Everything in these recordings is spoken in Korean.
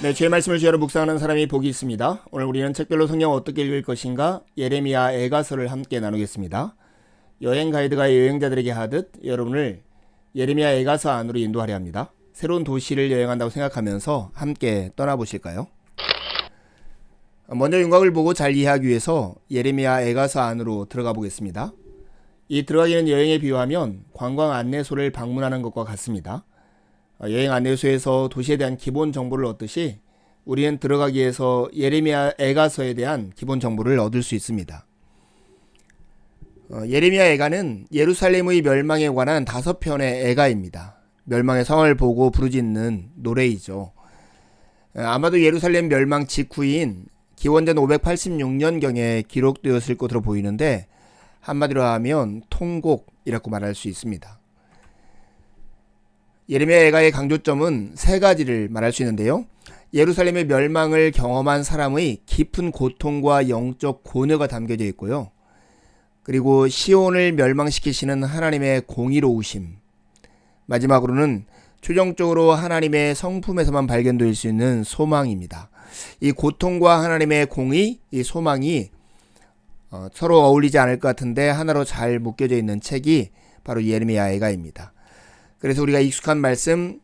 네, 주의 말씀을 주야로 묵상하는 사람이 복이 있습니다. 오늘 우리는 책별로 성경을 어떻게 읽을 것인가 예레미야 애가서를 함께 나누겠습니다. 여행 가이드가 여행자들에게 하듯 여러분을 예레미야 애가서 안으로 인도하려 합니다. 새로운 도시를 여행한다고 생각하면서 함께 떠나보실까요? 먼저 윤곽을 보고 잘 이해하기 위해서 예레미야 애가서 안으로 들어가 보겠습니다. 이 들어가기는 여행에 비유하면 관광 안내소를 방문하는 것과 같습니다. 여행 안내소에서 도시에 대한 기본 정보를 얻듯이 우리는 들어가기 위해서 예레미야 애가서에 대한 기본 정보를 얻을 수 있습니다. 예레미야 애가는 예루살렘의 멸망에 관한 5편의 애가입니다. 멸망의 상황을 보고 부르짖는 노래이죠. 아마도 예루살렘 멸망 직후인 기원전 586년경에 기록되었을 것으로 보이는데 한마디로 하면 통곡이라고 말할 수 있습니다. 예레미야 애가의 강조점은 3가지를 말할 수 있는데요. 예루살렘의 멸망을 경험한 사람의 깊은 고통과 영적 고뇌가 담겨져 있고요. 그리고 시온을 멸망시키시는 하나님의 공의로우심. 마지막으로는 최종적으로 하나님의 성품에서만 발견될 수 있는 소망입니다. 이 고통과 하나님의 공의, 이 소망이 서로 어울리지 않을 것 같은데 하나로 잘 묶여져 있는 책이 바로 예레미야 애가입니다. 그래서 우리가 익숙한 말씀,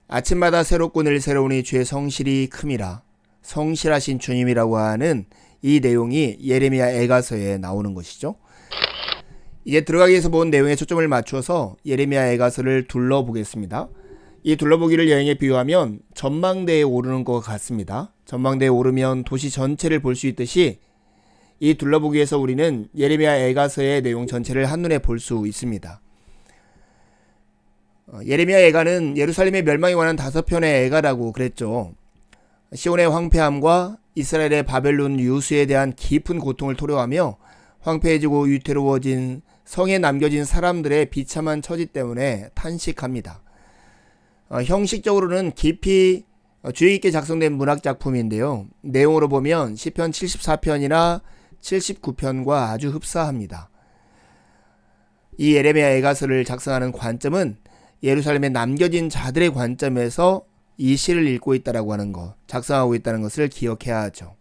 아침마다 새롭고 늘 새로우니 주의 성실이 큼이라, 성실하신 주님이라고 하는 이 내용이 예레미야 애가서에 나오는 것이죠. 이제 들어가기 위해서 본 내용에 초점을 맞추어서 예레미야 애가서를 둘러보겠습니다. 이 둘러보기를 여행에 비유하면 전망대에 오르는 것 같습니다. 전망대에 오르면 도시 전체를 볼 수 있듯이 이 둘러보기에서 우리는 예레미야 애가서의 내용 전체를 한눈에 볼 수 있습니다. 예레미야 애가는 예루살렘의 멸망에 관한 5편의 애가라고 그랬죠. 시온의 황폐함과 이스라엘의 바벨론 유수에 대한 깊은 고통을 토로하며 황폐해지고 위태로워진 성에 남겨진 사람들의 비참한 처지 때문에 탄식합니다. 형식적으로는 깊이 주의 깊게 작성된 문학작품인데요. 내용으로 보면 시편 74편이나 79편과 아주 흡사합니다. 이 예레미야 애가서를 작성하는 관점은 예루살렘에 남겨진 자들의 관점에서 이 시를 읽고 있다라고 하는 것, 작성하고 있다는 것을 기억해야 하죠.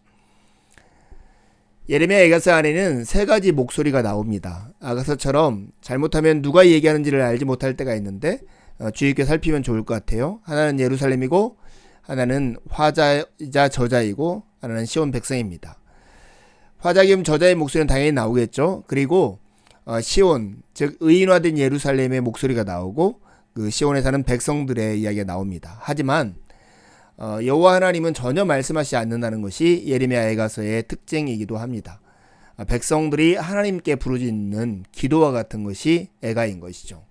예레미야 애가서 안에는 3가지 목소리가 나옵니다. 아가서처럼 잘못하면 누가 얘기하는지를 알지 못할 때가 있는데 주의 깊게 살피면 좋을 것 같아요. 하나는 예루살렘이고 하나는 화자이자 저자이고 하나는 시온 백성입니다. 화자 겸 저자의 목소리는 당연히 나오겠죠. 그리고 시온, 즉 의인화된 예루살렘의 목소리가 나오고 그 시온에 사는 백성들의 이야기가 나옵니다. 하지만 여호와 하나님은 전혀 말씀하시지 않는다는 것이 예레미야 애가서의 특징이기도 합니다. 백성들이 하나님께 부르짖는 기도와 같은 것이 애가인 것이죠.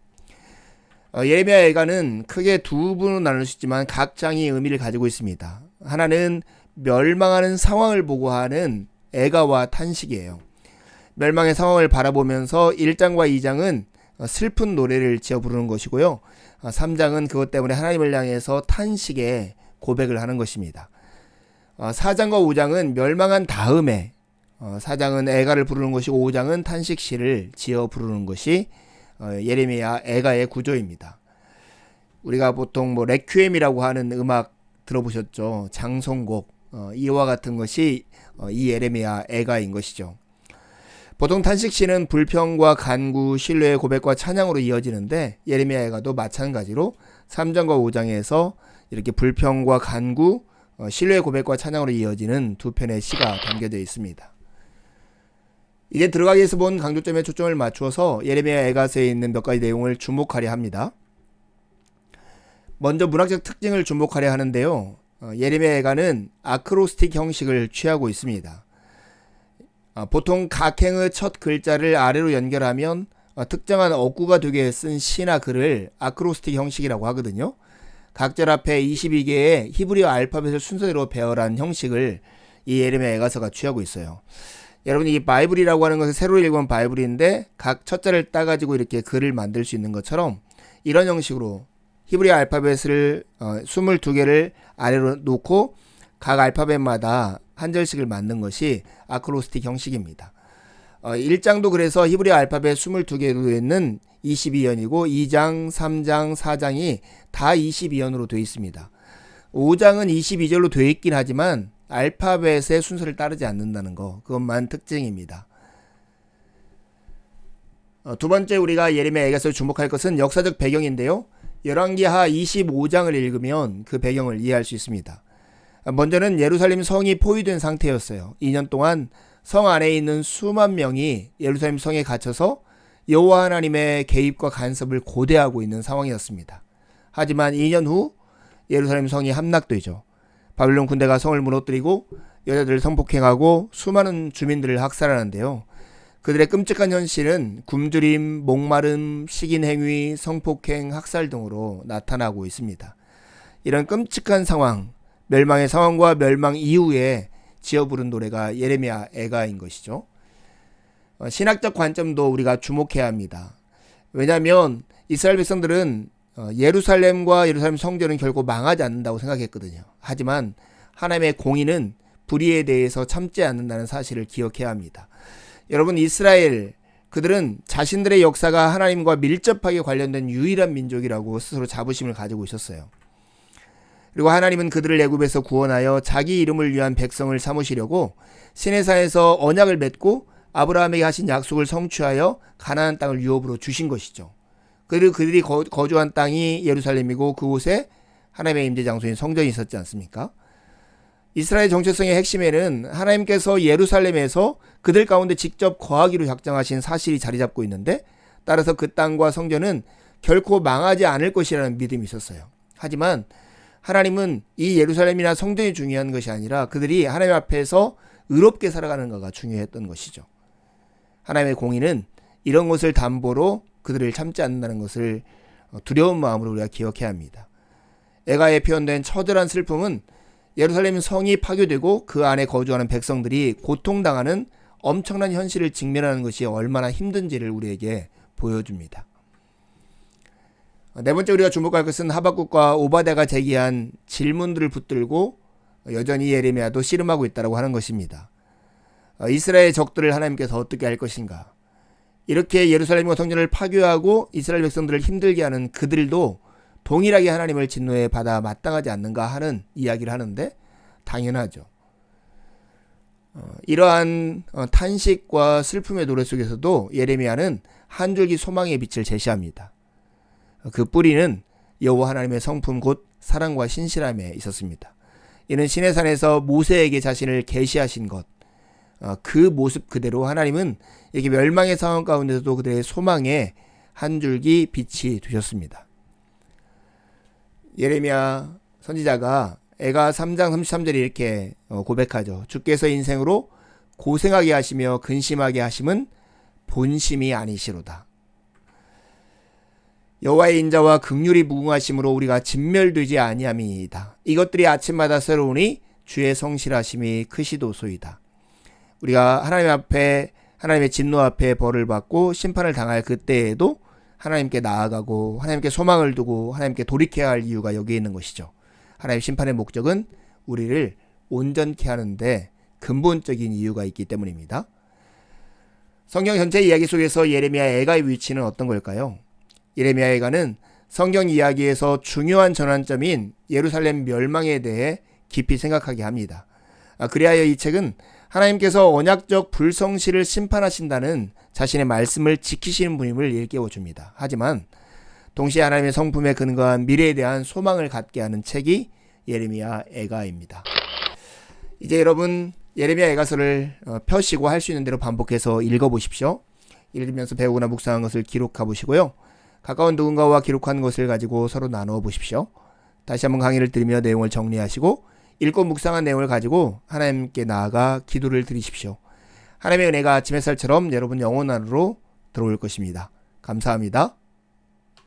예레미야 애가는 크게 2부로 나눌 수 있지만 각 장이 의미를 가지고 있습니다. 하나는 멸망하는 상황을 보고 하는 애가와 탄식이에요. 멸망의 상황을 바라보면서 1장과 2장은 슬픈 노래를 지어 부르는 것이고요. 3장은 그것 때문에 하나님을 향해서 탄식의 고백을 하는 것입니다. 4장과 5장은 멸망한 다음에 4장은 애가를 부르는 것이고 5장은 탄식시를 지어 부르는 것이 예레미야 애가의 구조입니다. 우리가 보통 레퀴엠이라고 하는 음악 들어보셨죠? 장송곡, 이와 같은 것이 이 예레미야 애가인 것이죠. 보통 탄식시는 불평과 간구, 신뢰의 고백과 찬양으로 이어지는데 예레미야 애가도 마찬가지로 3장과 5장에서 이렇게 불평과 간구, 신뢰의 고백과 찬양으로 이어지는 2편의 시가 담겨져 있습니다. 이제 들어가기 위해서 본 강조점에 초점을 맞추어서 예레미야 애가서에 있는 몇 가지 내용을 주목하려 합니다. 먼저 문학적 특징을 주목하려 하는데요. 예레미야 애가는 아크로스틱 형식을 취하고 있습니다. 보통 각행의 첫 글자를 아래로 연결하면 특정한 어구가 되게 쓴 시나 글을 아크로스틱 형식이라고 하거든요. 각절 앞에 22개의 히브리어 알파벳을 순서대로 배열한 형식을 이 예레미야 애가서가 취하고 있어요. 여러분, 이 바이블이라고 하는 것은 새로 읽은 바이블인데 각 첫자를 따가지고 이렇게 글을 만들 수 있는 것처럼 이런 형식으로 히브리어 알파벳을 22개를 아래로 놓고 각 알파벳마다 한 절씩을 만든 것이 아크로스틱 형식입니다. 1장도 그래서 히브리 알파벳 22개로 되어 있는 22연이고 2장, 3장, 4장이 다 22연으로 되어 있습니다. 5장은 22절로 되어 있긴 하지만 알파벳의 순서를 따르지 않는다는 거, 그것만 특징입니다. 두 번째 우리가 예레미야 에가서에 주목할 것은 역사적 배경인데요. 열왕기하 25장을 읽으면 그 배경을 이해할 수 있습니다. 먼저는 예루살렘 성이 포위된 상태였어요. 2년 동안 성 안에 있는 수만 명이 예루살렘 성에 갇혀서 여호와 하나님의 개입과 간섭을 고대하고 있는 상황이었습니다. 하지만 2년 후 예루살렘 성이 함락되죠. 바빌론 군대가 성을 무너뜨리고 여자들을 성폭행하고 수많은 주민들을 학살하는데요. 그들의 끔찍한 현실은 굶주림, 목마름, 식인행위, 성폭행, 학살 등으로 나타나고 있습니다. 이런 끔찍한 상황, 멸망의 상황과 멸망 이후에 지어 부른 노래가 예레미야 애가인 것이죠. 신학적 관점도 우리가 주목해야 합니다. 왜냐하면 이스라엘 백성들은 예루살렘과 예루살렘 성전은 결코 망하지 않는다고 생각했거든요. 하지만 하나님의 공의는 불의에 대해서 참지 않는다는 사실을 기억해야 합니다. 여러분, 이스라엘 그들은 자신들의 역사가 하나님과 밀접하게 관련된 유일한 민족이라고 스스로 자부심을 가지고 있었어요. 그리고 하나님은 그들을 애굽에서 구원하여 자기 이름을 위한 백성을 삼으시려고 시내산에서 언약을 맺고 아브라함에게 하신 약속을 성취하여 가나안 땅을 유업으로 주신 것이죠. 그리고 그들이 거주한 땅이 예루살렘이고 그곳에 하나님의 임재 장소인 성전이 있었지 않습니까? 이스라엘 정체성의 핵심에는 하나님께서 예루살렘에서 그들 가운데 직접 거하기로 작정하신 사실이 자리 잡고 있는데, 따라서 그 땅과 성전은 결코 망하지 않을 것이라는 믿음이 있었어요. 하지만 하나님은 이 예루살렘이나 성전이 중요한 것이 아니라 그들이 하나님 앞에서 의롭게 살아가는 것가 중요했던 것이죠. 하나님의 공의는 이런 것을 담보로 그들을 참지 않는다는 것을 두려운 마음으로 우리가 기억해야 합니다. 애가에 표현된 처절한 슬픔은 예루살렘 성이 파괴되고 그 안에 거주하는 백성들이 고통당하는 엄청난 현실을 직면하는 것이 얼마나 힘든지를 우리에게 보여줍니다. 네 번째 우리가 주목할 것은 하박국과 오바댜가 제기한 질문들을 붙들고 여전히 예레미야도 씨름하고 있다고 하는 것입니다. 이스라엘 적들을 하나님께서 어떻게 할 것인가? 이렇게 예루살렘과 성전을 파괴하고 이스라엘 백성들을 힘들게 하는 그들도 동일하게 하나님을 진노에 받아 마땅하지 않는가 하는 이야기를 하는데, 당연하죠. 이러한 탄식과 슬픔의 노래 속에서도 예레미야는 한 줄기 소망의 빛을 제시합니다. 그 뿌리는 여호와 하나님의 성품 곧 사랑과 신실함에 있었습니다. 이는 시내산에서 모세에게 자신을 계시하신 것, 그 모습 그대로 하나님은 이렇게 멸망의 상황 가운데서도 그들의 소망에 한 줄기 빛이 되셨습니다. 예레미야 선지자가 애가 3장 33절에 이렇게 고백하죠. 주께서 인생으로 고생하게 하시며 근심하게 하심은 본심이 아니시로다. 여호와의 인자와 긍휼이 무궁하심으로 우리가 진멸되지 아니함이니이다. 이것들이 아침마다 새로우니 주의 성실하심이 크시도소이다. 우리가 하나님 앞에, 하나님의 진노 앞에 벌을 받고 심판을 당할 그때에도 하나님께 나아가고 하나님께 소망을 두고 하나님께 돌이켜야 할 이유가 여기에 있는 것이죠. 하나님의 심판의 목적은 우리를 온전케 하는데 근본적인 이유가 있기 때문입니다. 성경 전체 이야기 속에서 예레미야 애가의 위치는 어떤 걸까요? 예레미야 애가는 성경 이야기에서 중요한 전환점인 예루살렘 멸망에 대해 깊이 생각하게 합니다. 그리하여 이 책은 하나님께서 언약적 불성실을 심판하신다는 자신의 말씀을 지키시는 분임을 일깨워줍니다. 하지만 동시에 하나님의 성품에 근거한 미래에 대한 소망을 갖게 하는 책이 예레미야 애가입니다. 이제 여러분 예레미야 애가서를 펴시고 할 수 있는 대로 반복해서 읽어보십시오. 읽으면서 배우거나 묵상한 것을 기록해 보시고요. 가까운 누군가와 기록한 것을 가지고 서로 나누어 보십시오. 다시 한번 강의를 들으며 내용을 정리하시고 읽고 묵상한 내용을 가지고 하나님께 나아가 기도를 드리십시오. 하나님의 은혜가 아침 햇살처럼 여러분 영혼 안으로 들어올 것입니다. 감사합니다.